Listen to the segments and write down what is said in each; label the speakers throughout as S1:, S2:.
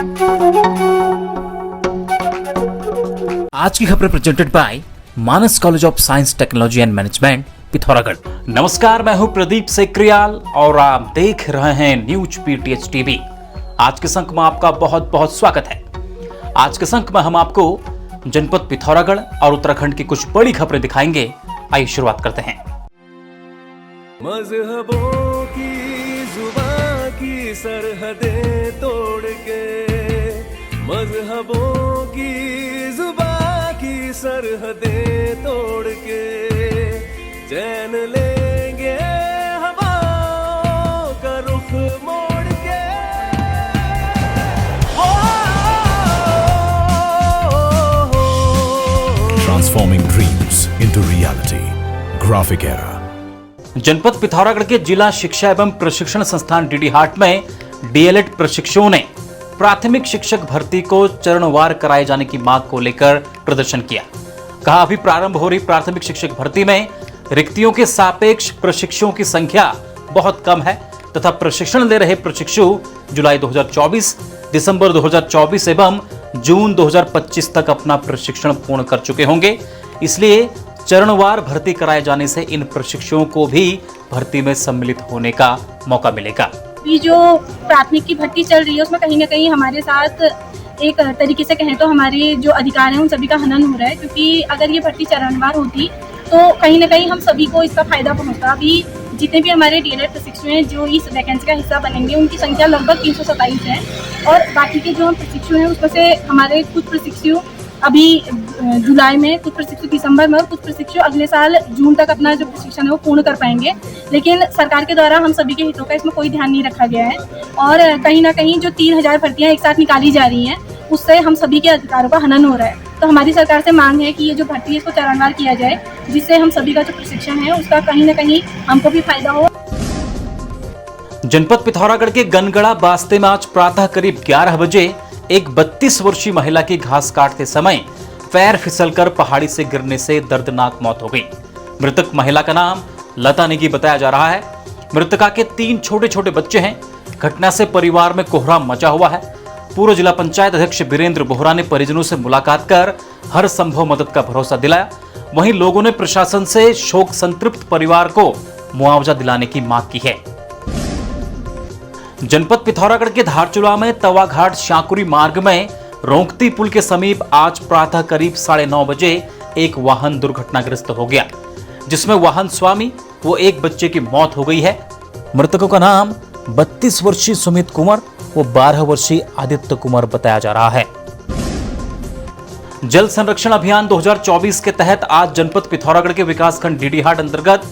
S1: आज की खबरें presented by Manas college of science technology and management Pithoragarh. नमस्कार, मैं हूं प्रदीप सेक्रियाल और आप देख रहे हैं न्यूज पीटीएच टीवी। आज के अंक में आपका बहुत बहुत स्वागत है। आज के अंक में हम आपको जनपद पिथौरागढ़ और उत्तराखंड की कुछ बड़ी खबरें दिखाएंगे। आइए शुरुआत करते हैं।
S2: मजहबों की जुबां की सरहदें तोड़ के, मजहबों की जुबां की सरहदें तोड़ के चैन लेंगे हवाओं का रुख मोड़ के।
S3: Transforming dreams into reality. Graphic Era.
S1: जनपद पिथौरागढ़ के जिला शिक्षा एवं प्रशिक्षण संस्थान डीडीहाट में डीएलएड प्रशिक्षुओं ने प्राथमिक शिक्षक भर्ती को चरणवार कराए जाने की मांग को लेकर प्रदर्शन किया। कहा, अभी प्रारंभ हो रही प्राथमिक शिक्षक भर्ती में रिक्तियों के सापेक्ष प्रशिक्षुओं की संख्या बहुत कम है तथा प्रशिक्षण ले रहे प्रशिक्षु जुलाई 2024, दिसंबर 2024 एवं जून 2025 तक अपना प्रशिक्षण पूर्ण कर चुके होंगे। इसलिए चरणवार भर्ती कराए जाने से इन प्रशिक्षुओं को भी भर्ती में सम्मिलित होने का मौका मिलेगा।
S4: अभी जो प्राथमिक की भर्ती चल रही है उसमें कहीं ना कहीं हमारे साथ एक तरीके से कहें तो हमारे जो अधिकार हैं उन सभी का हनन हो रहा है, क्योंकि अगर ये भर्ती चरणवार होती तो कहीं ना कहीं हम सभी को इसका फायदा पहुंचता। अभी जितने भी हमारे डीएलएड प्रशिक्षु हैं जो इस वैकेंसी का हिस्सा बनेंगे उनकी संख्या लगभग 327 है और बाकी के जो हम प्रशिक्षु हैं उसमें से हमारे कुछ प्रशिक्षु अभी जुलाई में, कुछ प्रशिक्षु दिसंबर में और कुछ प्रशिक्षु अगले साल जून तक अपना जो प्रशिक्षण है वो पूर्ण कर पाएंगे। लेकिन सरकार के द्वारा हम सभी के हितों का इसमें कोई ध्यान नहीं रखा गया है और कहीं ना कहीं जो 3000 भर्तियां एक साथ निकाली जा रही हैं उससे हम सभी के अधिकारों का हनन हो रहा है। तो हमारी सरकार से मांग है कि ये जो भर्ती है इसको चरणवार किया जाए, जिससे हम सभी का जो प्रशिक्षण है उसका कहीं ना कहीं हमको भी फायदा हो।
S1: जनपद पिथौरागढ़ के गनगड़ा बास्ते में आज प्रातः करीब 11 बजे एक 32 वर्षीय महिला की घास काटते समय पैर फिसलकर पहाड़ी से गिरने से दर्दनाक मौत हो गई। मृतक महिला का नाम लता नेगी बताया जा रहा है। मृतका के 3 छोटे छोटे बच्चे हैं। घटना से परिवार में कोहराम मचा हुआ है। पूर्व जिला पंचायत अध्यक्ष वीरेंद्र बोहरा ने परिजनों से मुलाकात कर हर संभव मदद का भरोसा दिलाया। वहीं लोगों ने प्रशासन से शोक संतृप्त परिवार को मुआवजा दिलाने की मांग की है। जनपद पिथौरागढ़ के धारचूला में तवाघाट शांकुरी मार्ग में रोंगती पुल के समीप आज प्रातः करीब 9:30 बजे एक वाहन दुर्घटनाग्रस्त हो गया, जिसमें वाहन स्वामी व एक बच्चे की मौत हो गई है। मृतकों का नाम 32 वर्षीय सुमित कुमार व 12 वर्षीय आदित्य कुमार बताया जा रहा है। जल संरक्षण अभियान 2024 के तहत आज जनपद पिथौरागढ़ के विकासखंड डीडीहाट अंतर्गत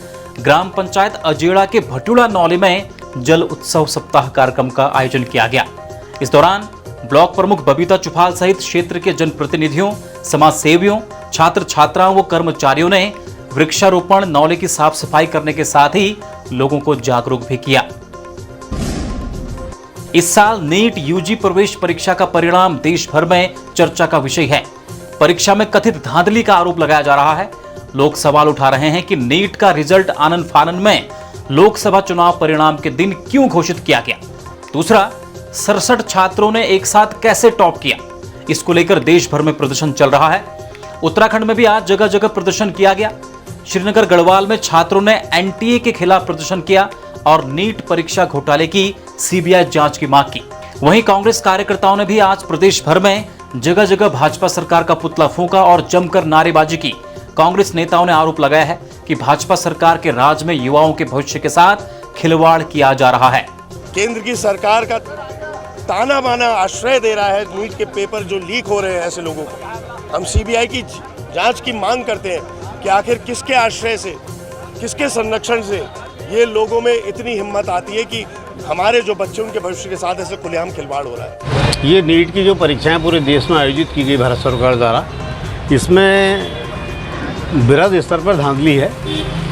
S1: ग्राम पंचायत अजेड़ा के भटूला नौली में जल उत्सव सप्ताह कार्यक्रम का आयोजन किया गया। इस दौरान ब्लॉक प्रमुख बबीता चुफाल सहित क्षेत्र के जनप्रतिनिधियों, समाज सेवियों, छात्र छात्राओं व कर्मचारियों ने वृक्षारोपण, नौले की साफ सफाई करने के साथ ही लोगों को जागरूक भी किया। इस साल नीट यूजी प्रवेश परीक्षा का परिणाम देश भर में चर्चा का विषय है। परीक्षा में कथित धांधली का आरोप लगाया जा रहा है। लोग सवाल उठा रहे हैं कि नीट का रिजल्ट आनन फानन में लोकसभा चुनाव परिणाम के दिन क्यों घोषित किया गया। दूसरा, 67 छात्रों ने एक साथ कैसे टॉप किया, इसको लेकर देश भर में प्रदर्शन चल रहा है। उत्तराखंड में भी आज जगह जगह प्रदर्शन किया गया। श्रीनगर गढ़वाल में छात्रों ने एनटीए के खिलाफ प्रदर्शन किया और नीट परीक्षा घोटाले की सीबीआई जांच की मांग की। वहीं कांग्रेस कार्यकर्ताओं ने भी आज प्रदेश भर में जगह जगह भाजपा सरकार का पुतला फूंका और जमकर नारेबाजी की। कांग्रेस नेताओं ने आरोप लगाया है कि भाजपा सरकार के राज में युवाओं के भविष्य के साथ खिलवाड़ किया जा रहा है।
S5: केंद्र की सरकार का ताना बाना आश्रय दे रहा है नीट के पेपर जो लीक हो रहे हैं ऐसे लोगों को। हम सीबीआई की जांच की मांग करते हैं कि आखिर किसके आश्रय से, किसके संरक्षण से ये लोगों में इतनी हिम्मत आती है कि हमारे जो बच्चे उनके भविष्य के साथ ऐसे खुलेआम खिलवाड़ हो रहा है।
S6: ये नीट की जो परीक्षाएं पूरे देश में आयोजित की गई भारत सरकार द्वारा, इसमें बृहद स्तर पर धांधली है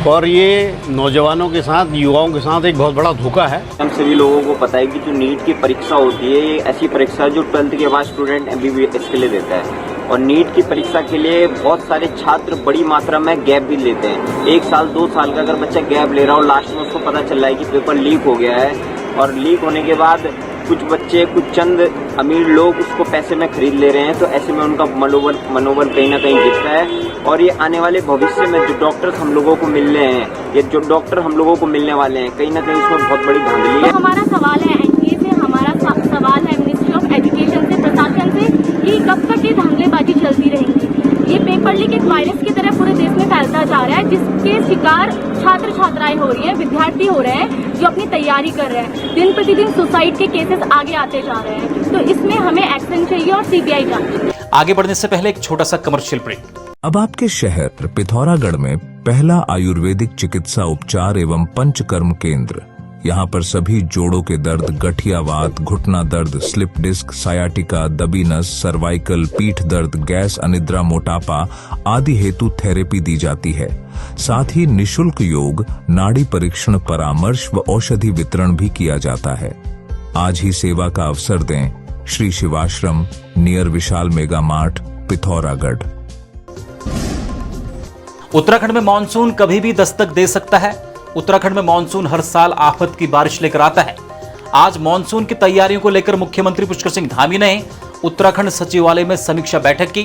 S6: और ये नौजवानों के साथ, युवाओं के साथ एक बहुत बड़ा धोखा है।
S7: हम सभी लोगों को पता है कि जो नीट की परीक्षा होती है ये ऐसी परीक्षा है जो 12th के बाद स्टूडेंट MBBS के लिए देता है और नीट की परीक्षा के लिए बहुत सारे छात्र बड़ी मात्रा में गैप भी लेते हैं। 1 साल 2 साल का अगर बच्चा गैप ले रहा हो, लास्ट में उसको पता चल रहा है कि पेपर लीक हो गया है और लीक होने के बाद कुछ बच्चे, कुछ चंद अमीर लोग उसको पैसे में खरीद ले रहे हैं, तो ऐसे में उनका मनोबल कहीं ना कहीं गिरता है। और ये आने वाले भविष्य में जो डॉक्टर्स हम लोगों को मिल रहे हैं, ये जो डॉक्टर हम लोगों को मिलने वाले हैं, कहीं ना कहीं इसमें बहुत बड़ी धांधली है।
S8: तो हमारा सवाल है एनटीए से, हमारा सवाल है मिनिस्ट्री ऑफ एजुकेशन से, प्रशासन से, कि कब तक ये धांधलेबाजी चलती रहेगी। ये पेपर लीक एक वायरस की तरह पूरे देश में फैलता जा रहा है, जिसके शिकार छात्र छात्राएं हो रही है, विद्यार्थी हो रहे हैं जो अपनी तैयारी कर रहे हैं। दिन प्रतिदिन सुसाइड के केसेस आगे आते जा रहे हैं, तो इसमें हमें एक्शन चाहिए और सीबीआई जांच।
S1: आगे बढ़ने से पहले एक छोटा सा कमर्शियल ब्रेक।
S3: अब आपके शहर पिथौरागढ़ में पहला आयुर्वेदिक चिकित्सा उपचार एवं पंचकर्म केंद्र। यहाँ पर सभी जोड़ों के दर्द, गठियावात, घुटना दर्द, स्लिप डिस्क, सायाटिका, दबी नस, सर्वाइकल, पीठ दर्द, गैस, अनिद्रा, मोटापा आदि हेतु थेरेपी दी जाती है। साथ ही निशुल्क योग, नाड़ी परीक्षण, परामर्श व औषधि वितरण भी किया जाता है। आज ही सेवा का अवसर दें। श्री शिवाश्रम, नियर विशाल मेगा मार्ट, पिथौरागढ़।
S1: उत्तराखंड में मानसून कभी भी दस्तक दे सकता है। उत्तराखंड में मानसून हर साल आफत की बारिश लेकर आता है। आज मानसून की तैयारियों को लेकर मुख्यमंत्री पुष्कर सिंह धामी ने उत्तराखंड सचिवालय में समीक्षा बैठक की।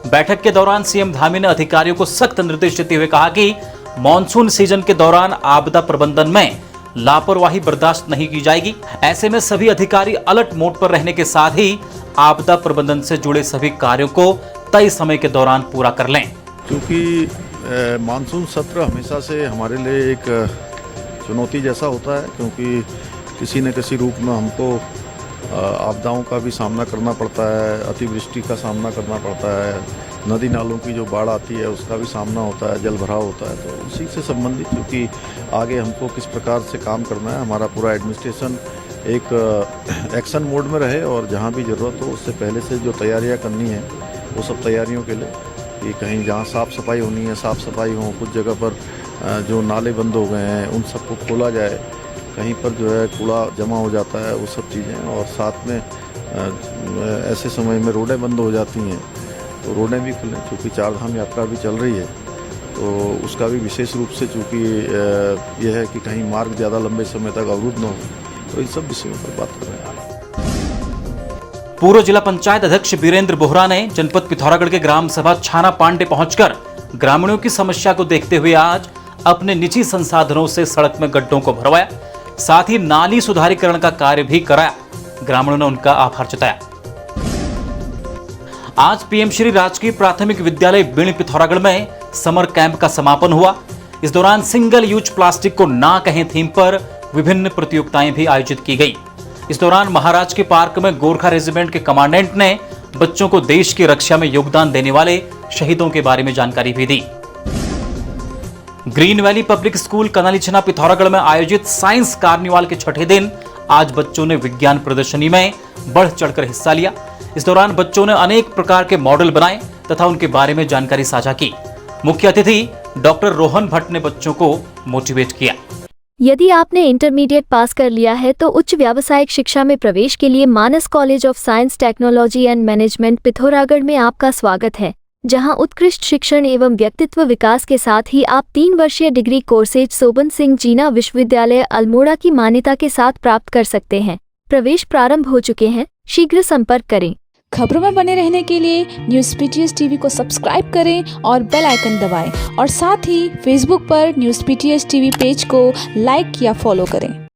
S1: बैठक के दौरान सीएम धामी ने अधिकारियों को सख्त निर्देश देते हुए कहा कि मानसून सीजन के दौरान आपदा प्रबंधन में लापरवाही बर्दाश्त नहीं की जाएगी। ऐसे में सभी अधिकारी अलर्ट मोड पर रहने के साथ ही आपदा प्रबंधन से जुड़े सभी कार्यों को तय समय के दौरान पूरा कर लें।
S9: क्योंकि मानसून सत्र हमेशा से हमारे लिए एक चुनौती जैसा होता है, क्योंकि किसी न किसी रूप में हमको आपदाओं का भी सामना करना पड़ता है, अतिवृष्टि का सामना करना पड़ता है, नदी नालों की जो बाढ़ आती है उसका भी सामना होता है, जल भराव होता है। तो उसी से संबंधित क्योंकि आगे हमको किस प्रकार से काम करना है, हमारा पूरा एडमिनिस्ट्रेशन एक एक्शन मोड में रहे और जहाँ भी ज़रूरत हो उससे पहले से जो तैयारियाँ करनी है वो सब तैयारियों के लिए कि कहीं जहाँ साफ़ सफाई होनी है साफ़ सफाई हो, कुछ जगह पर जो नाले बंद हो गए हैं उन सबको खोला जाए, कहीं पर जो है कूड़ा जमा हो जाता है वो सब चीज़ें, और साथ में ऐसे समय में रोडें बंद हो जाती हैं तो रोडें भी खुलें। चूँकि चारधाम यात्रा भी चल रही है तो उसका भी विशेष रूप से चूँकि यह है कि कहीं मार्ग ज़्यादा लंबे समय तक अवरुद्ध न हो, तो इन सब विषयों पर बात कर रहे हैं।
S1: पूर्व जिला पंचायत अध्यक्ष वीरेंद्र बोहरा ने जनपद पिथौरागढ़ के ग्राम सभा छाना पांडे पहुंचकर ग्रामीणों की समस्या को देखते हुए आज अपने निजी संसाधनों से सड़क में गड्ढों को भरवाया, साथ ही नाली सुधारीकरण का कार्य भी कराया। ग्रामीणों ने उनका आभार जताया। आज पीएम श्री राजकीय प्राथमिक विद्यालय बीण पिथौरागढ़ में समर कैंप का समापन हुआ। इस दौरान सिंगल यूज प्लास्टिक को ना कहें थीम पर विभिन्न प्रतियोगिताएं भी आयोजित की गई। इस दौरान महाराज के पार्क में गोरखा रेजिमेंट के कमांडेंट ने बच्चों को देश की रक्षा में योगदान देने वाले शहीदों के बारे में जानकारी भी दी। Green Valley Public School Kanalichhina Pithoragarh में आयोजित साइंस कार्निवाल के छठे दिन आज बच्चों ने विज्ञान प्रदर्शनी में बढ़ चढ़कर हिस्सा लिया। इस दौरान बच्चों ने अनेक प्रकार के मॉडल बनाए तथा उनके बारे में जानकारी साझा की। मुख्य अतिथि डॉक्टर रोहन भट्ट ने बच्चों को मोटिवेट किया।
S10: यदि आपने इंटरमीडिएट पास कर लिया है तो उच्च व्यावसायिक शिक्षा में प्रवेश के लिए Manas college of science technology and management Pithoragarh में आपका स्वागत है, जहां उत्कृष्ट शिक्षण एवं व्यक्तित्व विकास के साथ ही आप 3 वर्षीय डिग्री कोर्सेज सोबन सिंह जीना विश्वविद्यालय अल्मोड़ा की मान्यता के साथ प्राप्त कर सकते हैं। प्रवेश प्रारंभ हो चुके हैं, शीघ्र संपर्क करें।
S11: खबरों में बने रहने के लिए न्यूज़ पीटीएस टीवी को सब्सक्राइब करें और बेल आइकन दबाएं, और साथ ही फेसबुक पर न्यूज़ पीटीएस टीवी पेज को लाइक या फॉलो करें।